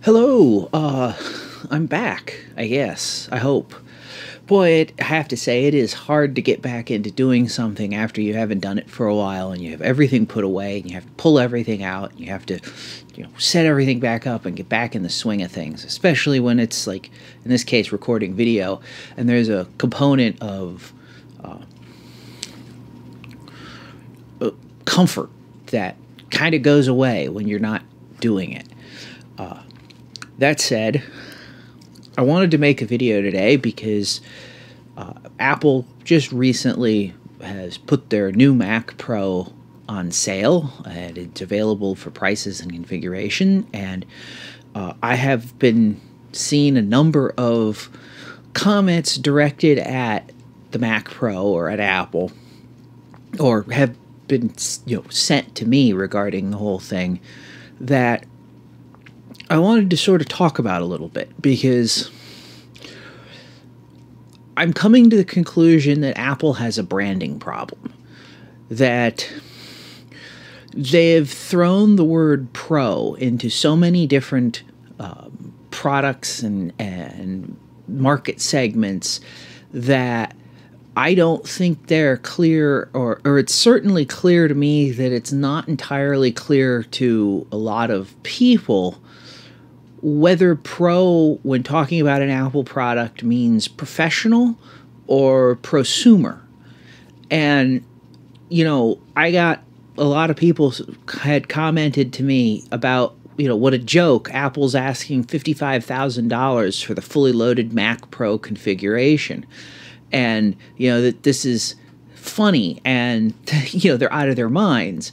Hello, I'm back, I guess. I hope. Boy, I have to say, it is hard to get back into doing something after you haven't done it for a while and you have everything put away and you have to pull everything out and you have to, set everything back up and get back in the swing of things, especially when it's like, in this case, recording video, and there's a component of comfort that kind of goes away when you're not doing it. That said, I wanted to make a video today because Apple just recently has put their new Mac Pro on sale, and it's available for prices and configuration, and I have been seeing a number of comments directed at the Mac Pro or at Apple, or have been sent to me regarding the whole thing, that I wanted to sort of talk about a little bit, because I'm coming to the conclusion that Apple has a branding problem. That they've thrown the word Pro into so many different products and market segments that I don't think they're clear, or it's certainly clear to me that it's not entirely clear to a lot of people whether pro, when talking about an Apple product, means professional or prosumer. And, I got a lot of people had commented to me about, what a joke. Apple's asking $55,000 for the fully loaded Mac Pro configuration. And, that this is funny, and, they're out of their minds.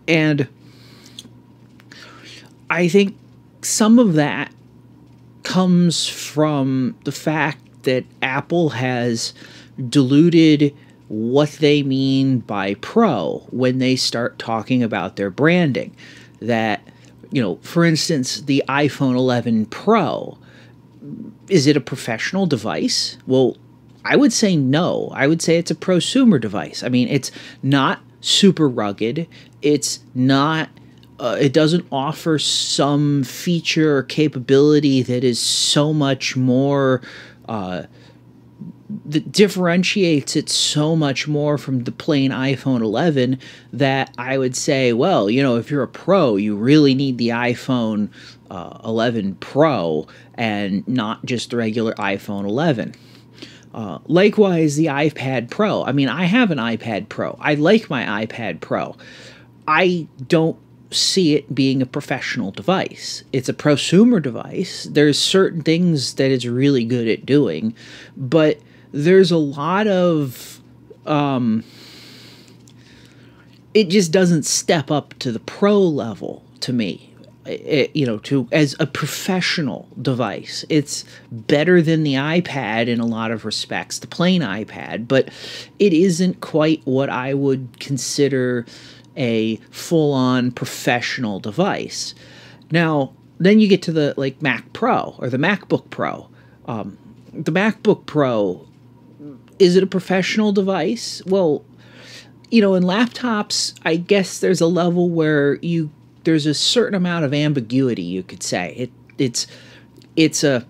And I think some of that comes from the fact that Apple has diluted what they mean by pro when they start talking about their branding. That, for instance, the iPhone 11 Pro, is it a professional device? Well, I would say no. I would say it's a prosumer device. I mean, it's not super rugged. It's not it doesn't offer some feature or capability that is so much more, that differentiates it so much more from the plain iPhone 11, that I would say, well, if you're a pro, you really need the iPhone 11 Pro and not just the regular iPhone 11. Likewise, the iPad Pro. I mean, I have an iPad Pro. I like my iPad Pro. I don't see it being a professional device. It's a prosumer device. There's certain things that it's really good at doing, but there's a lot of it just doesn't step up to the pro level to me. As a professional device. It's better than the iPad in a lot of respects, the plain iPad, but it isn't quite what I would consider a full-on professional device. Now, then you get to the Mac Pro or the MacBook Pro. The MacBook Pro, is it a professional device? Well, in laptops, I guess there's a level where there's a certain amount of ambiguity, you could say. It's a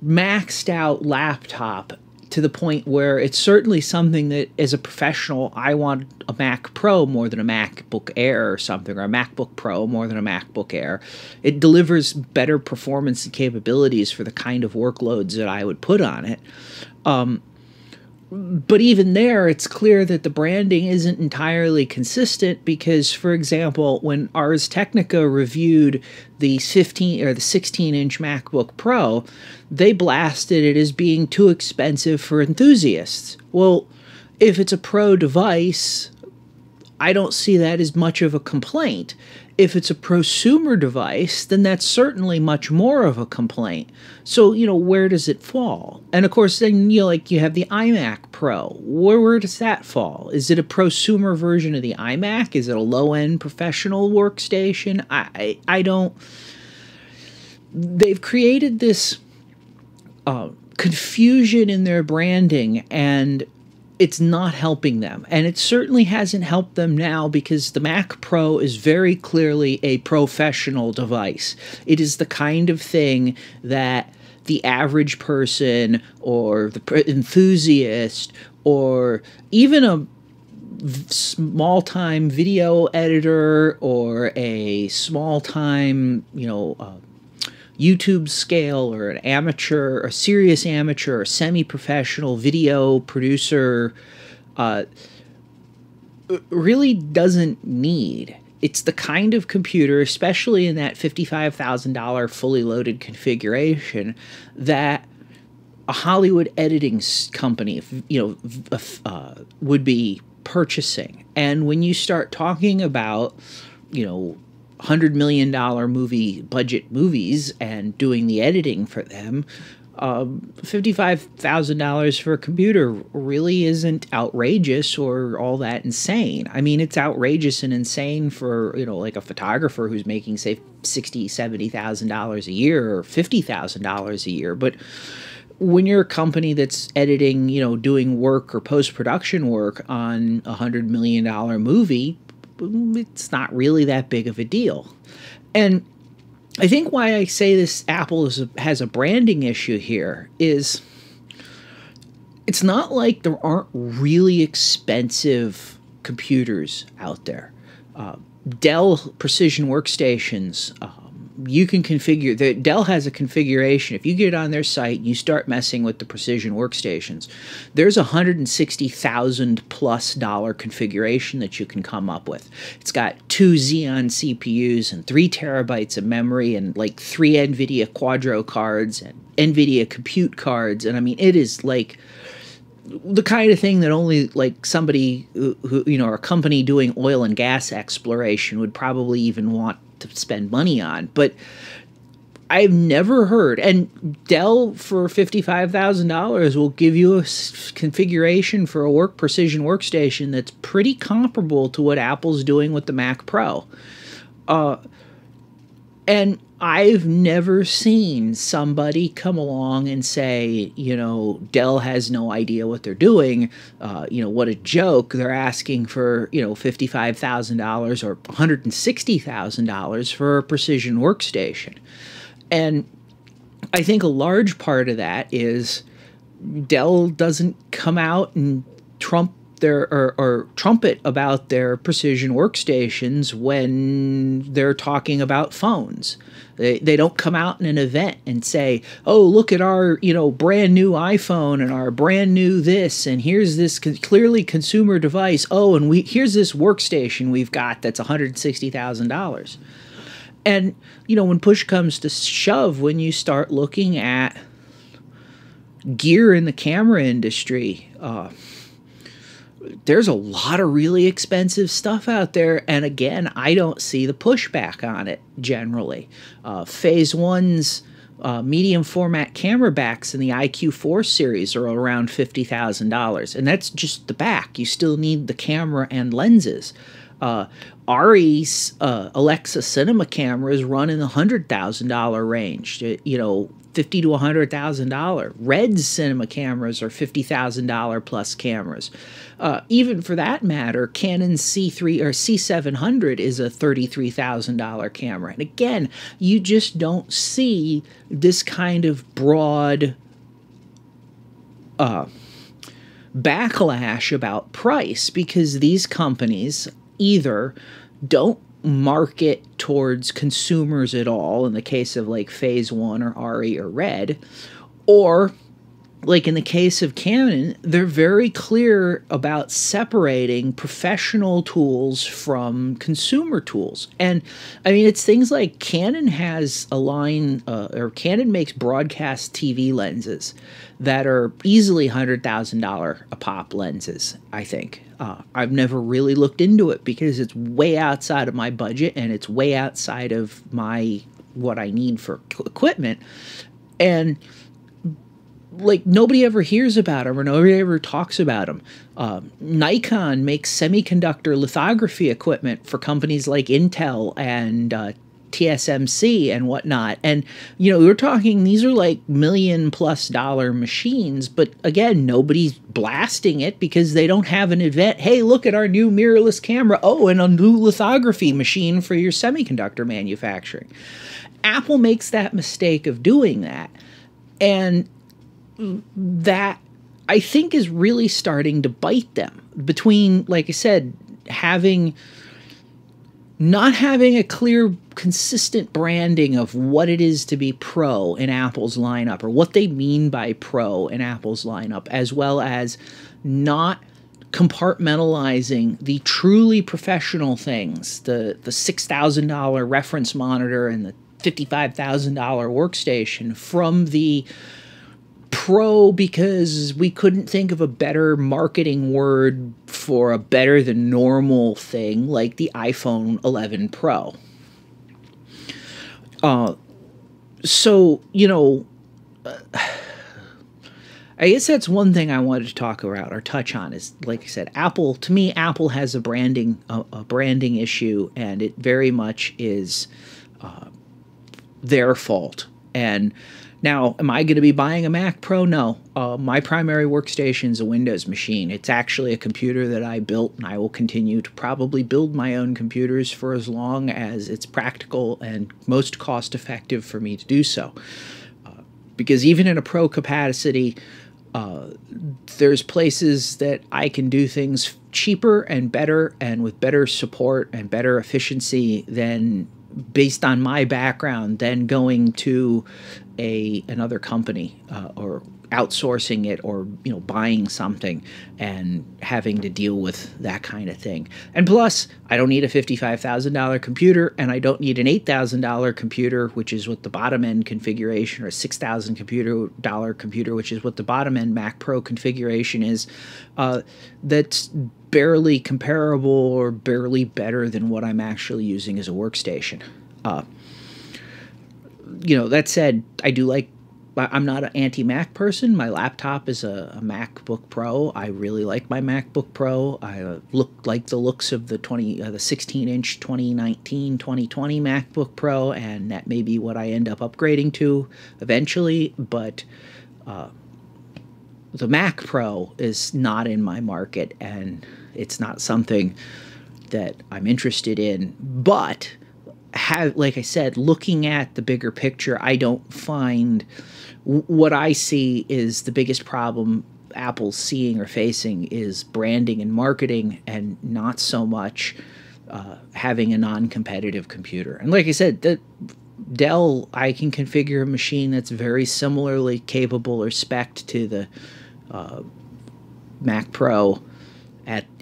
maxed out laptop to the point where it's certainly something that, as a professional, I want a Mac Pro more than a MacBook Air or something, or a MacBook Pro more than a MacBook Air. It delivers better performance and capabilities for the kind of workloads that I would put on it. But even there, it's clear that the branding isn't entirely consistent because, for example, when Ars Technica reviewed the 15 or the 16-inch MacBook Pro, they blasted it as being too expensive for enthusiasts. Well, if it's a pro device, I don't see that as much of a complaint. If it's a prosumer device, then that's certainly much more of a complaint. So, where does it fall? And of course, then, you have the iMac Pro. Where does that fall? Is it a prosumer version of the iMac? Is it a low-end professional workstation? I don't... They've created this confusion in their branding, and it's not helping them. And it certainly hasn't helped them now, because the Mac Pro is very clearly a professional device. It is the kind of thing that the average person or the enthusiast or even a small-time video editor or a small-time, YouTube scale, or an amateur, a serious amateur, or semi-professional video producer really doesn't need. It's the kind of computer, especially in that $55,000 fully loaded configuration, that a Hollywood editing company, would be purchasing. And when you start talking about, $100 million budget movies and doing the editing for them, $55,000 for a computer really isn't outrageous or all that insane. I mean, it's outrageous and insane for, like a photographer who's making, say, $60,000, $70,000 a year or $50,000 a year. But when you're a company that's editing, doing work or post-production work on a $100 million movie, it's not really that big of a deal. And I think why I say this Apple has a branding issue here is it's not like there aren't really expensive computers out there. Dell Precision Workstations, you can configure. Dell has a configuration. If you get on their site and you start messing with the Precision Workstations, there's a $160,000+ configuration that you can come up with. It's got 2 Xeon CPUs and 3 terabytes of memory and like 3 NVIDIA Quadro cards and NVIDIA compute cards. And I mean, it is like the kind of thing that only like somebody who or a company doing oil and gas exploration would probably even want to spend money on. But I've never heard, and Dell for $55,000 will give you a configuration for a precision workstation that's pretty comparable to what Apple's doing with the Mac Pro. And I've never seen somebody come along and say, Dell has no idea what they're doing. What a joke. They're asking for, $55,000 or $160,000 for a precision workstation. And I think a large part of that is Dell doesn't come out and trumpet about their precision workstations when they're talking about phones. They don't come out in an event and say, oh, look at our, brand new iPhone and our brand new this, and here's this clearly consumer device. Oh, and here's this workstation we've got that's $160,000. And, when push comes to shove, when you start looking at gear in the camera industry, there's a lot of really expensive stuff out there, and again, I don't see the pushback on it generally. Phase 1's medium format camera backs in the IQ4 series are around $50,000, and that's just the back. You still need the camera and lenses. Ari's Alexa Cinema cameras run in the $100,000 range. $50,000 to $100,000. Red's cinema cameras are $50,000 plus cameras. Even for that matter, Canon C3 or C700 is a $33,000 camera. And again, you just don't see this kind of broad backlash about price, because these companies either don't market towards consumers at all, in the case of like Phase 1 or Ari or Red, or like in the case of Canon, they're very clear about separating professional tools from consumer tools. And I mean, it's things like Canon has a line, or Canon makes broadcast TV lenses that are easily $100,000 a pop lenses, I think. I've never really looked into it because it's way outside of my budget and it's way outside of what I need for equipment. And like, nobody ever hears about them or nobody ever talks about them. Nikon makes semiconductor lithography equipment for companies like Intel and TSMC and whatnot. And, you know, we're talking, these are like $1 million+ machines, but again, nobody's blasting it because they don't have an event. Hey, look at our new mirrorless camera. Oh, and a new lithography machine for your semiconductor manufacturing. Apple makes that mistake of doing that. And that, I think, is really starting to bite them between, like I said, not having a clear, consistent branding of what it is to be pro in Apple's lineup, or what they mean by pro in Apple's lineup, as well as not compartmentalizing the truly professional things, the $6,000 reference monitor and the $55,000 workstation, from the pro because we couldn't think of a better marketing word for a better than normal thing like the iPhone 11 Pro. So, you know, I guess that's one thing I wanted to talk about or touch on is, like I said, Apple, to me, Apple has a branding issue, and it very much is their fault. And now, am I going to be buying a Mac Pro? No. My primary workstation is a Windows machine. It's actually a computer that I built, and I will continue to probably build my own computers for as long as it's practical and most cost-effective for me to do so. Because even in a Pro capacity, there's places that I can do things cheaper and better and with better support and better efficiency than, based on my background, than going to another company or outsourcing it, or, you know, buying something and having to deal with that kind of thing. And plus, I don't need a $55,000 computer, and I don't need an $8,000 computer, which is what the bottom end configuration, or a $6,000 computer, which is what the bottom end Mac Pro configuration is. That's barely comparable or barely better than what I'm actually using as a workstation. You know, that said, I'm not an anti-Mac person. My laptop is a MacBook Pro. I really like my MacBook Pro. I like the looks of the 16-inch 2019, 2020 MacBook Pro, and that may be what I end up upgrading to eventually. But the Mac Pro is not in my market, and it's not something that I'm interested in. But like I said, looking at the bigger picture, I don't find what I see is the biggest problem Apple's seeing or facing is branding and marketing, and not so much having a non-competitive computer. And like I said, the Dell, I can configure a machine that's very similarly capable or spec'd to the Mac Pro,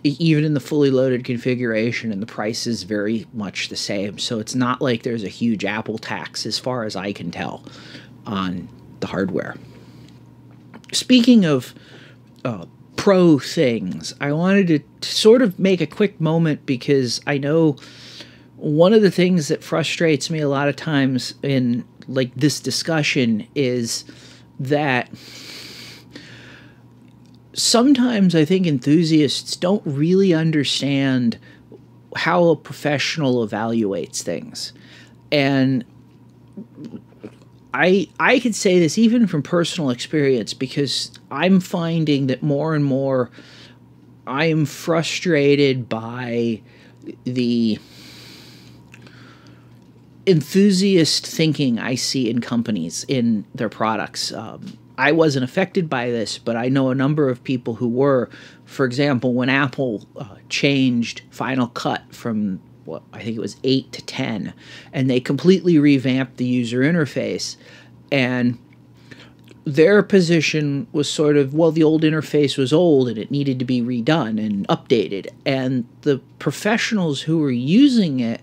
even in the fully loaded configuration, and the price is very much the same. So it's not like there's a huge Apple tax, as far as I can tell, on the hardware. Speaking of pro things, I wanted to sort of make a quick moment, because I know one of the things that frustrates me a lot of times in like this discussion is that sometimes I think enthusiasts don't really understand how a professional evaluates things. And I could say this even from personal experience, because I'm finding that more and more I am frustrated by the enthusiast thinking I see in companies in their products. I wasn't affected by this, but I know a number of people who were. For example, when Apple changed Final Cut from, what, I think it was 8 to 10, and they completely revamped the user interface, and their position was sort of, well, the old interface was old and it needed to be redone and updated. And the professionals who were using it,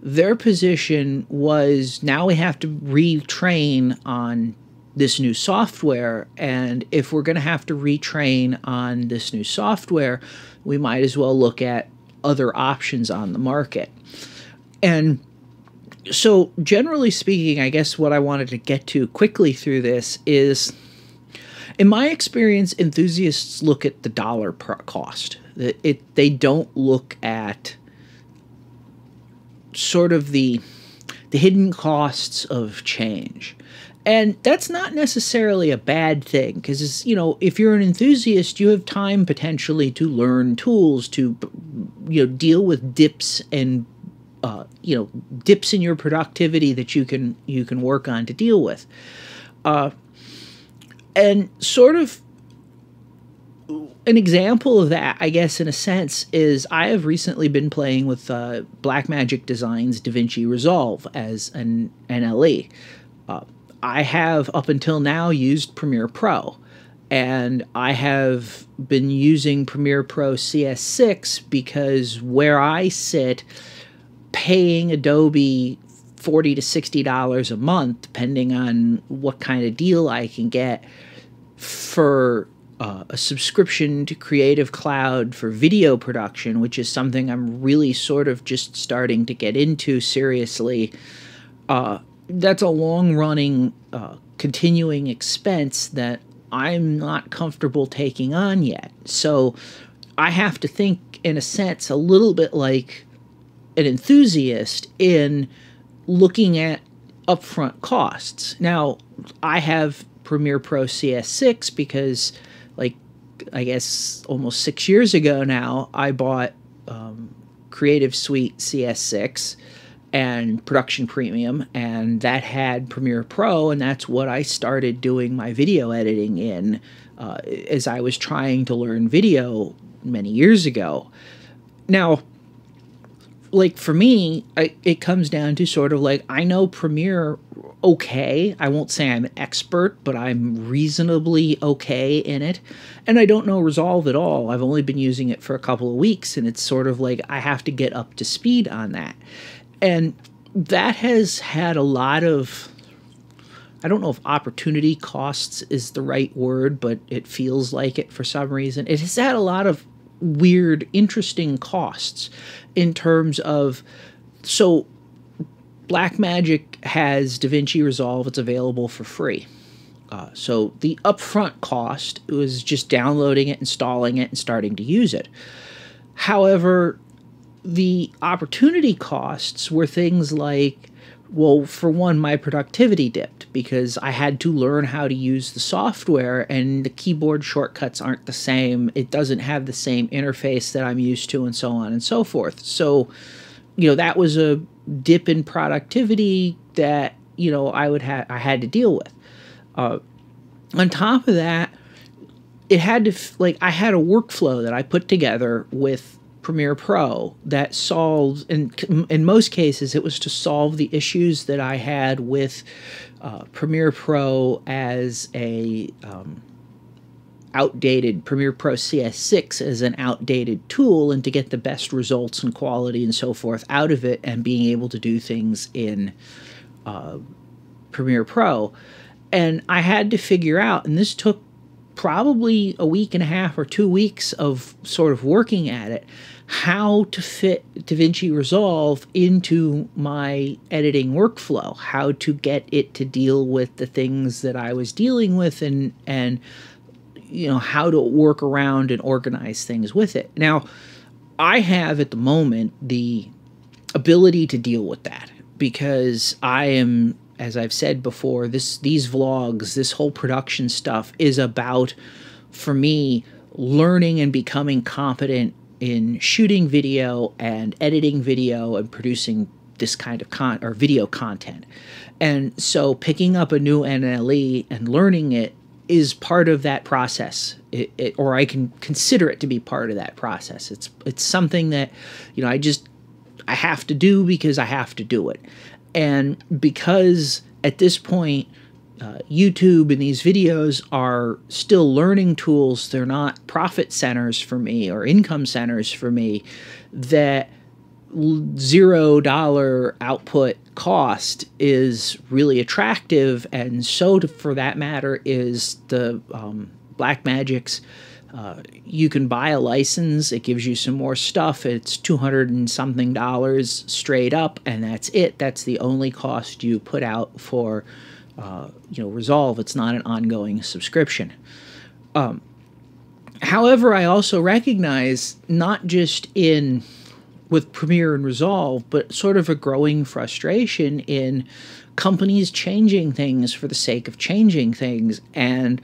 their position was, now we have to retrain on this new software, and if we're going to have to retrain on this new software, we might as well look at other options on the market. And so, generally speaking, I guess what I wanted to get to quickly through this is, in my experience, enthusiasts look at the dollar cost. They don't look at sort of the the hidden costs of change. And that's not necessarily a bad thing, because, you know, if you're an enthusiast, you have time potentially to learn tools to, you know, deal with dips and, you know, dips in your productivity that you can work on to deal with. And sort of an example of that, I guess, in a sense, is I have recently been playing with Blackmagic Design's DaVinci Resolve as an NLE. I have, up until now, used Premiere Pro, and I have been using Premiere Pro CS6 because where I sit, paying Adobe $40 to $60 a month, depending on what kind of deal I can get, for a subscription to Creative Cloud for video production, which is something I'm really sort of just starting to get into seriously. That's a long-running, continuing expense that I'm not comfortable taking on yet. So I have to think, in a sense, a little bit like an enthusiast in looking at upfront costs. Now, I have Premiere Pro CS6 because, like, I guess almost 6 years ago now, I bought Creative Suite CS6 and Production Premium, and that had Premiere Pro, and that's what I started doing my video editing in as I was trying to learn video many years ago. Now, like, for me, it comes down to sort of like, I know Premiere okay. I won't say I'm an expert, but I'm reasonably okay in it. And I don't know Resolve at all. I've only been using it for a couple of weeks, and it's sort of like I have to get up to speed on that. And that has had a lot of, I don't know if opportunity costs is the right word, but it feels like it for some reason. It has had a lot of weird, interesting costs in terms of, so Blackmagic has DaVinci Resolve. It's available for free. So the upfront cost was just downloading it, installing it, and starting to use it. However, the opportunity costs were things like, well, for one, my productivity dipped because I had to learn how to use the software, and the keyboard shortcuts aren't the same. It doesn't have the same interface that I'm used to, and so on and so forth. So, you know, that was a dip in productivity that, you know, I had to deal with. On top of that, it had to, like, I had a workflow that I put together with Premiere Pro that solved, in most cases, it was to solve the issues that I had with Premiere Pro as a outdated, Premiere Pro CS6 as an outdated tool, and to get the best results and quality and so forth out of it, and being able to do things in Premiere Pro. And I had to figure out, and this took probably a week and a half or 2 weeks of sort of working at it, how to fit DaVinci Resolve into my editing workflow, how to get it to deal with the things that I was dealing with, and you know, how to work around and organize things with it. Now, I have at the moment the ability to deal with that because I am, as I've said before, these vlogs, this whole production stuff is about, for me, learning and becoming competent in shooting video and editing video and producing this kind of video content. And so picking up a new NLE and learning it is part of that process, or I can consider it to be part of that process. It's something that, you know, I have to do because I have to do it. And because at this point, YouTube and these videos are still learning tools, they're not profit centers for me or income centers for me, that $0 output cost is really attractive. And so, for that matter, is the Blackmagic's. You can buy a license. It gives you some more stuff. It's $200 and something straight up, and that's it. That's the only cost you put out for you know, Resolve. It's not an ongoing subscription. However, I also recognize, not just in with Premiere and Resolve, but sort of a growing frustration in companies changing things for the sake of changing things. And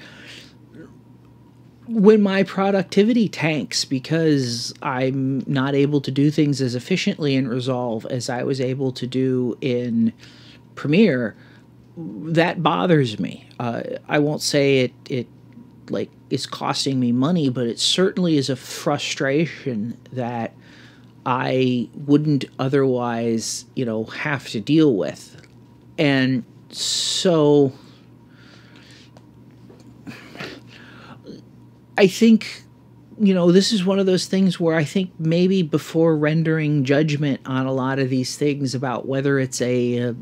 when my productivity tanks because I'm not able to do things as efficiently in Resolve as I was able to do in Premiere, that bothers me. I won't say it like is costing me money, but it certainly is a frustration that I wouldn't otherwise, have to deal with. And so I think, this is one of those things where I think maybe before rendering judgment on a lot of these things about whether it's a,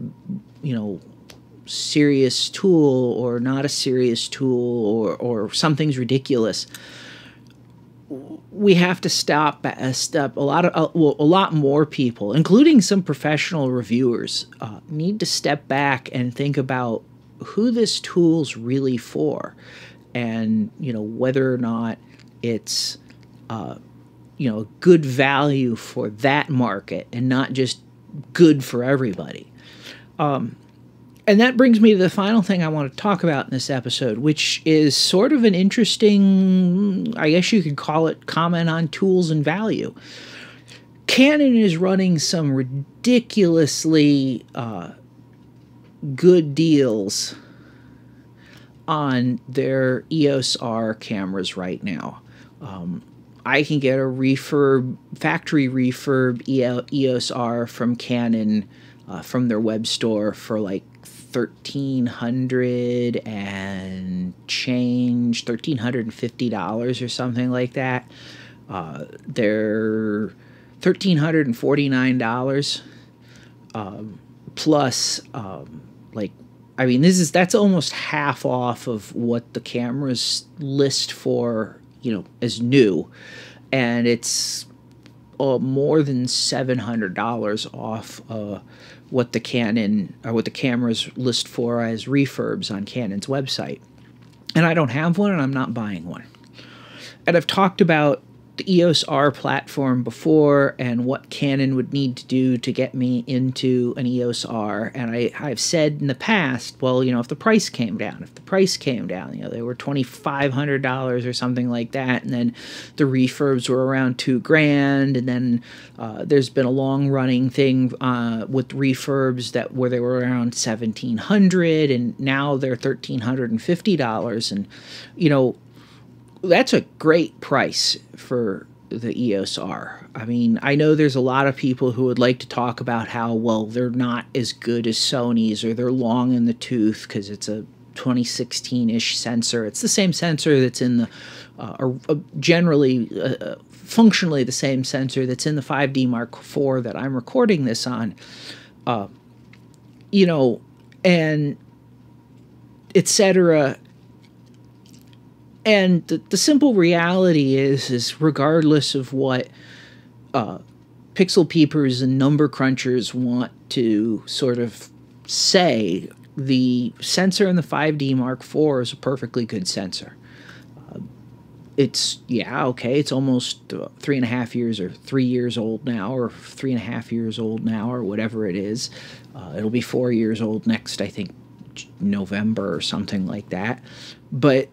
serious tool or not a serious tool or something's ridiculous, we have to stop a step. A lot more people, including some professional reviewers, need to step back and think about who this tool's really for, and whether or not it's good value for that market and not just good for everybody. And that brings me to the final thing I want to talk about in this episode, which is sort of an interesting, I guess you could call it, comment on tools and value. Canon is running some ridiculously good deals on their EOS R cameras right now. I can get a factory refurb EOS R from Canon from their web store for like $1,300 and change, $1,350 or something like that. They're $1,349 plus that's almost half off of what the cameras list for, as new, and it's more than $700 off what the cameras list for as refurbs on Canon's website. And I don't have one, and I'm not buying one. And I've talked about the EOS R platform before and what Canon would need to do to get me into an EOS R. And I've said in the past, well, if the price came down, they were $2,500 or something like that. And then the refurbs were around $2,000. And then there's been a long running thing with refurbs where they were around $1,700, and now they're $1,350. And, that's a great price for the EOS R. I mean, I know there's a lot of people who would like to talk about how, well, they're not as good as Sony's, or they're long in the tooth because it's a 2016-ish sensor. It's the same sensor that's in the, functionally the same sensor that's in the 5D Mark IV that I'm recording this on, and etc. And the simple reality is regardless of what pixel peepers and number crunchers want to sort of say, the sensor in the 5D Mark IV is a perfectly good sensor. It's almost 3.5 years or 3 years old now, or 3.5 years old now, or whatever it is. It'll be 4 years old next, I think, November or something like that. But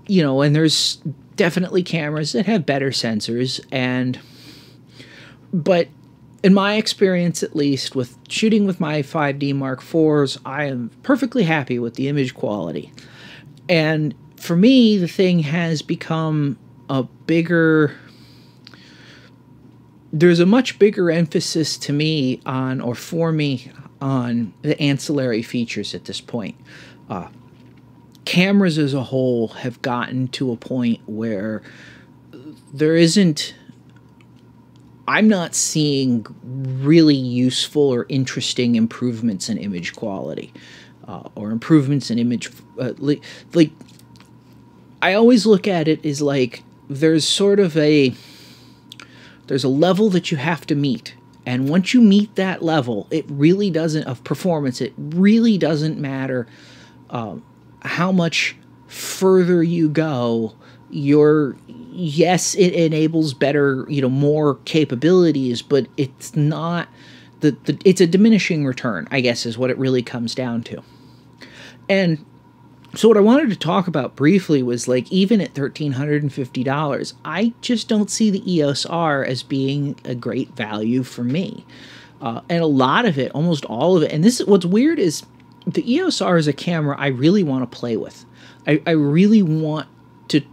and there's definitely cameras that have better sensors, but in my experience, at least, with shooting with my 5D Mark IVs, I am perfectly happy with the image quality. And for me, the thing has become there's a much bigger emphasis to me on the ancillary features at this point. Cameras as a whole have gotten to a point where I'm not seeing really useful or interesting improvements in image quality, or improvements in image, I always look at it as like there's a level that you have to meet, and once you meet that level, it really doesn't matter how much further you go yes, it enables better, more capabilities, but it's not it's a diminishing return, I guess, is what it really comes down to. And so what I wanted to talk about briefly was, like, even at $1,350, I just don't see the EOS R as being a great value for me. And a lot of it, almost all of it, and this is what's weird, is the EOS R is a camera I really want to play with. I really want to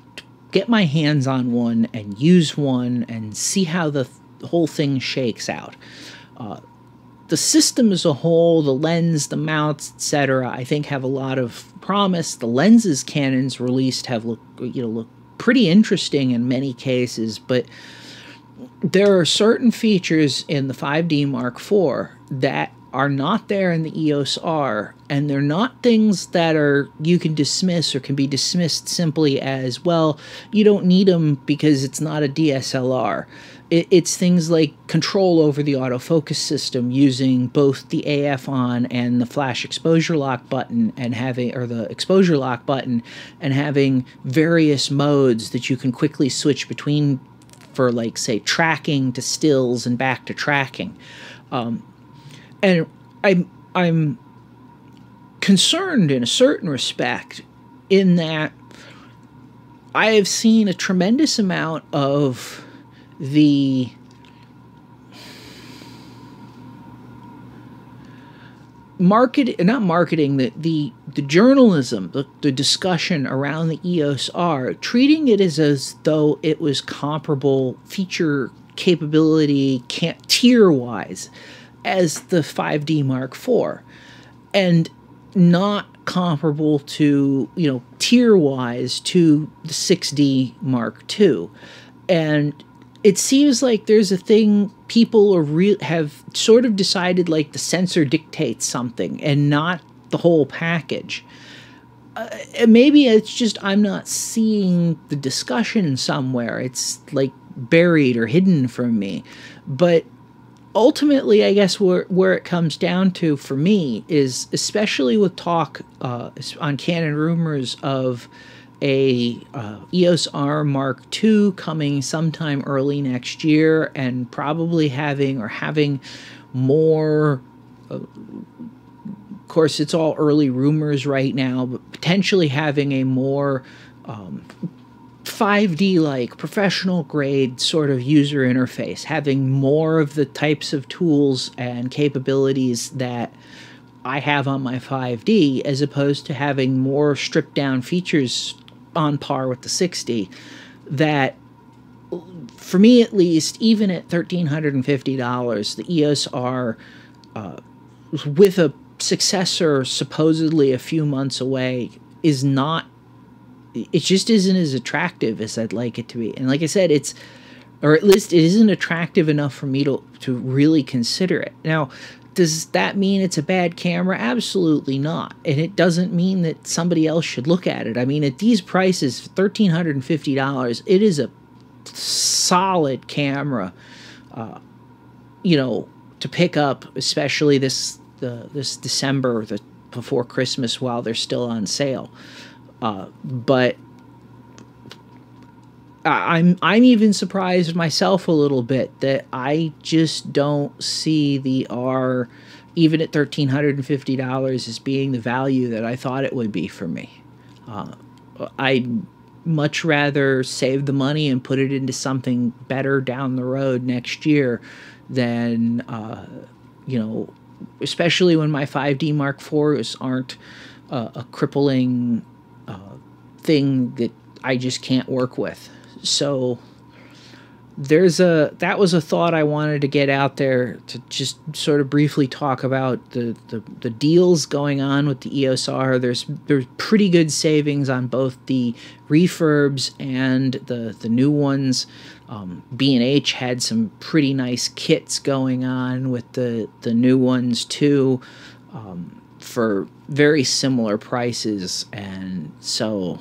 get my hands on one and use one and see how the whole thing shakes out. The system as a whole, the lens, the mounts, etc., I think have a lot of promise. The lenses Canon's released have look pretty interesting in many cases, but there are certain features in the 5D Mark IV that are not there in the EOS R, and they're not things that you can dismiss or can be dismissed simply as, well, you don't need them because it's not a DSLR. It's things like control over the autofocus system using both the AF on and the flash exposure lock button, and the exposure lock button, and having various modes that you can quickly switch between for, like, say, tracking to stills and back to tracking. And I'm concerned in a certain respect in that I have seen a tremendous amount of the the journalism, the discussion around the EOS R, treating it as though it was comparable feature capability tier-wise as the 5D Mark IV, and not comparable to, tier-wise to the 6D Mark II. And it seems like there's a thing people have sort of decided, like, the sensor dictates something and not the whole package. Maybe it's just I'm not seeing the discussion somewhere. It's, like, buried or hidden from me. But ultimately, I guess where it comes down to for me is, especially with talk on Canon rumors of a EOS R Mark II coming sometime early next year, and probably having more, of course it's all early rumors right now, but potentially having a more 5D-like, professional-grade sort of user interface, having more of the types of tools and capabilities that I have on my 5D, as opposed to having more stripped-down features on par with the 6D, that, for me at least, even at $1,350, the EOS R, with a successor supposedly a few months away, is not, it just isn't as attractive as I'd like it to be. And like I said, or at least it isn't attractive enough for me to really consider it. Now, does that mean it's a bad camera? Absolutely not. And it doesn't mean that somebody else should look at it. I mean, at these prices, $1,350, it is a solid camera, to pick up, especially this December, before Christmas, while they're still on sale. But I'm even surprised myself a little bit that I just don't see the R, even at $1,350, as being the value that I thought it would be for me. I'd much rather save the money and put it into something better down the road next year than, especially when my 5D Mark IVs aren't a crippling thing that I just can't work with. So that was a thought I wanted to get out there, to just sort of briefly talk about the deals going on with the EOS R. There's pretty good savings on both the refurbs and the new ones. B&H had some pretty nice kits going on with the new ones too, for very similar prices, and so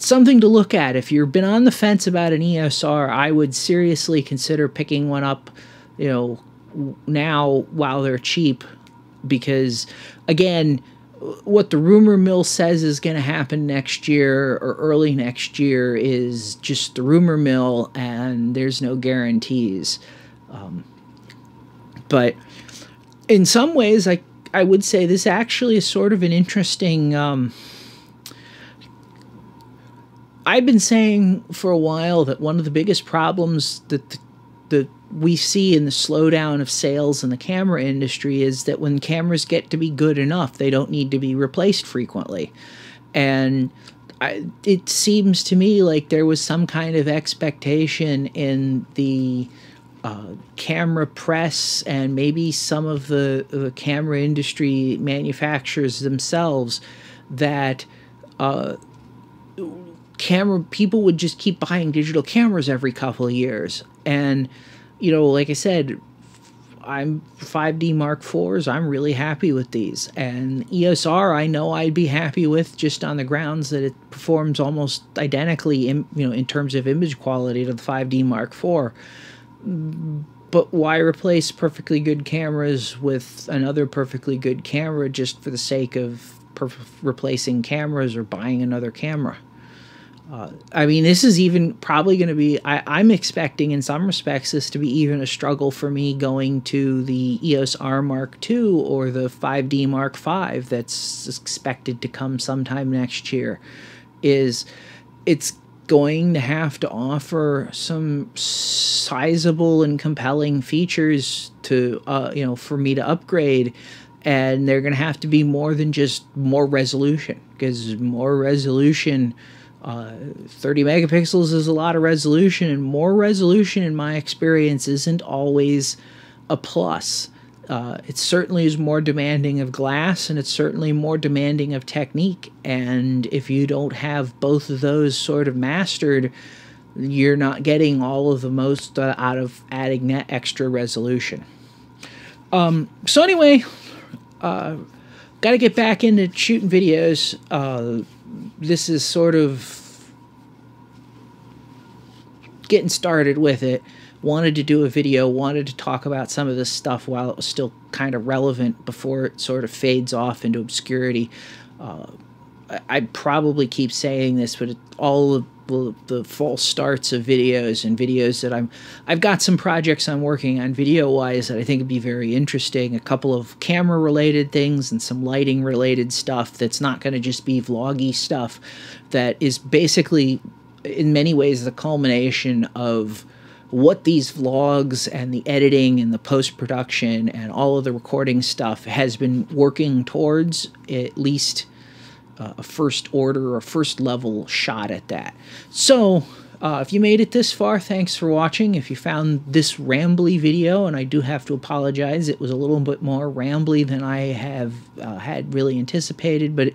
something to look at. If you've been on the fence about an EOS R, I would seriously consider picking one up, now while they're cheap, because again, what the rumor mill says is going to happen next year or early next year is just the rumor mill, and there's no guarantees. But in some ways, I would say this actually is sort of an interesting... I've been saying for a while that one of the biggest problems that we see in the slowdown of sales in the camera industry is that when cameras get to be good enough, they don't need to be replaced frequently. And it seems to me like there was some kind of expectation in the camera press and maybe some of the camera industry manufacturers themselves that people would just keep buying digital cameras every couple of years. And, you know, like I said, I'm 5D Mark IVs. I'm really happy with these. And EOS R, I know I'd be happy with just on the grounds that it performs almost identically in terms of image quality to the 5D Mark IV. But why replace perfectly good cameras with another perfectly good camera just for the sake of replacing cameras or buying another camera? I mean, this is even probably going to be, I'm expecting in some respects this to be even a struggle for me going to the EOS R Mark II or the 5D Mark V that's expected to come sometime next year. It's going to have to offer some sizable and compelling features to, for me to upgrade. And they're going to have to be more than just more resolution, because more resolution... 30 megapixels is a lot of resolution, and more resolution in my experience isn't always a plus. It certainly is more demanding of glass, and it's certainly more demanding of technique, and if you don't have both of those sort of mastered, you're not getting all of the most out of adding that extra resolution. So anyway, got to get back into shooting videos. This is sort of getting started with it. Wanted to do a video, wanted to talk about some of this stuff while it was still kind of relevant before it sort of fades off into obscurity. I probably keep saying this, but all of the false starts of videos and videos that I've got some projects I'm working on video-wise that I think would be very interesting. A couple of camera-related things and some lighting-related stuff that's not going to just be vloggy stuff, that is basically, in many ways, the culmination of what these vlogs and the editing and the post-production and all of the recording stuff has been working towards, at least a first order or first level shot at that. So if you made it this far, thanks for watching. If you found this rambly video, and I do have to apologize, it was a little bit more rambly than I have had really anticipated, but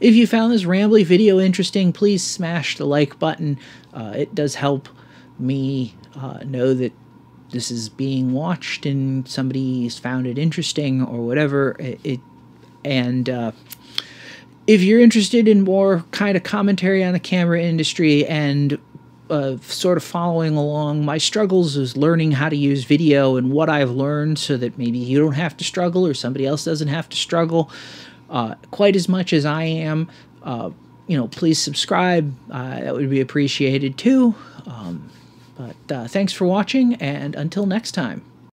if you found this rambly video interesting, please smash the like button. It does help me know that this is being watched and somebody's found it interesting or whatever. If you're interested in more kind of commentary on the camera industry and sort of following along my struggles is learning how to use video and what I've learned so that maybe you don't have to struggle or somebody else doesn't have to struggle quite as much as I am, please subscribe. That would be appreciated too. But thanks for watching, and until next time.